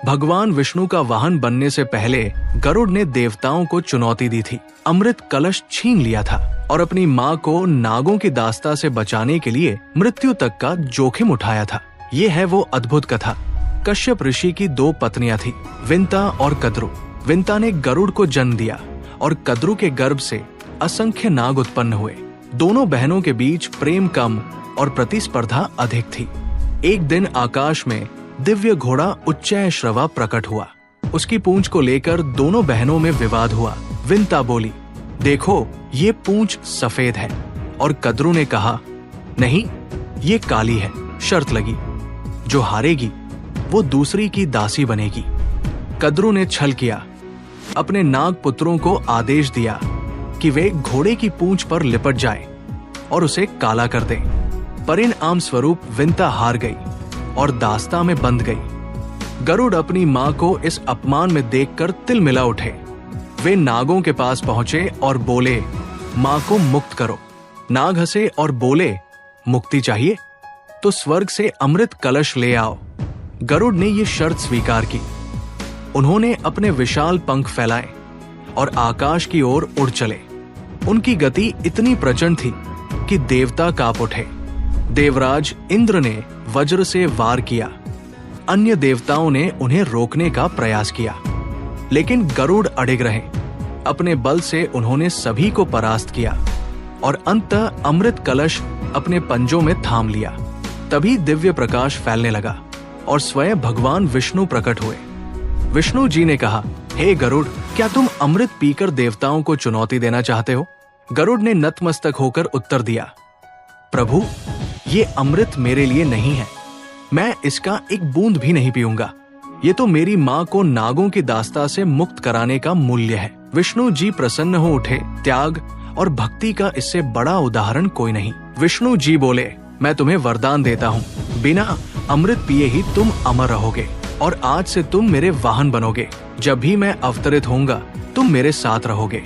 भगवान विष्णु का वाहन बनने से पहले गरुड़ ने देवताओं को चुनौती दी थी, अमृत कलश छीन लिया था और अपनी माँ को नागों की दास्ता से बचाने के लिए मृत्यु तक का जोखिम उठाया था। ये है वो अद्भुत कथा। कश्यप ऋषि की 2 पत्नियां थी, विंता और कद्रु। विंता ने गरुड़ को जन्म दिया और कद्रु के गर्भ से असंख्य नाग उत्पन्न हुए। दोनों बहनों के बीच प्रेम कम और प्रतिस्पर्धा अधिक थी। एक दिन आकाश में दिव्य घोड़ा उच्चैःश्रवा प्रकट हुआ। उसकी पूंछ को लेकर दोनों बहनों में विवाद हुआ। विंता बोली, देखो ये पूंछ सफेद है, और कद्रु ने कहा, नहीं ये काली है। शर्त लगी, जो हारेगी वो दूसरी की दासी बनेगी। कद्रु ने छल किया, अपने नाग पुत्रों को आदेश दिया कि वे घोड़े की पूंछ पर लिपट जाएं और उसे काला कर दें। परिणाम स्वरूप विंता हार गई और दास्ता में बंध गई। गरुड़ अपनी माँ को इस अपमान में देखकर तिलमिला उठे। वे नागों के पास पहुंचे और बोले, माँ को मुक्त करो। नाग हंसे और बोले, मुक्ति चाहिए तो स्वर्ग से अमृत कलश ले आओ। गरुड़ ने ये शर्त स्वीकार की। उन्होंने अपने विशाल पंख फैलाए और आकाश की ओर उड़ चले। उनकी गति इतनी प्रचंड थी कि देवता कांप उठे। देवराज इंद्र ने वज्र से वार किया। अन्य देवताओं ने उन्हें रोकने का प्रयास किया, लेकिन गरुड़ अडिग रहे। अपने बल से उन्होंने सभी को परास्त किया और अंततः अमृत कलश अपने पंजों में थाम लिया। तभी दिव्य प्रकाश फैलने लगा और स्वयं भगवान विष्णु प्रकट हुए। विष्णु जी ने कहा, हे गरुड़, क्या तुम अमृत पीकर देवताओं को चुनौती देना चाहते हो? गरुड़ ने नतमस्तक होकर उत्तर दिया, प्रभु ये अमृत मेरे लिए नहीं है, मैं इसका एक बूंद भी नहीं पीऊंगा। ये तो मेरी माँ को नागों की दास्ता से मुक्त कराने का मूल्य है। विष्णु जी प्रसन्न हो उठे। त्याग और भक्ति का इससे बड़ा उदाहरण कोई नहीं। विष्णु जी बोले, मैं तुम्हें वरदान देता हूँ, बिना अमृत पिए ही तुम अमर रहोगे और आज से तुम मेरे वाहन बनोगे। जब भी मैं अवतरित होऊंगा तुम मेरे साथ रहोगे।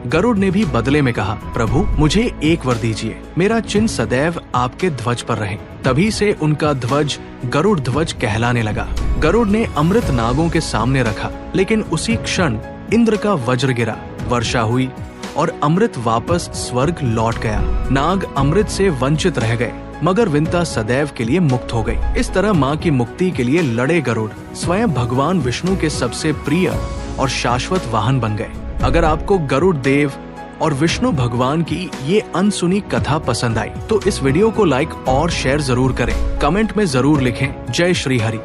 गरुड़ ने भी बदले में कहा, प्रभु मुझे एक वर दीजिए, मेरा चिन्ह सदैव आपके ध्वज पर रहे। तभी से उनका ध्वज गरुड़ ध्वज कहलाने लगा। गरुड़ ने अमृत नागों के सामने रखा, लेकिन उसी क्षण इंद्र का वज्र गिरा, वर्षा हुई और अमृत वापस स्वर्ग लौट गया। नाग अमृत से वंचित रह गए, मगर विंता सदैव के लिए मुक्त हो गई। इस तरह माँ की मुक्ति के लिए लड़े गरुड़ स्वयं भगवान विष्णु के सबसे प्रिय और शाश्वत वाहन बन गए। अगर आपको गरुड़ देव और विष्णु भगवान की ये अनसुनी कथा पसंद आई तो इस वीडियो को लाइक और शेयर जरूर करें। कमेंट में जरूर लिखें, जय श्री हरि।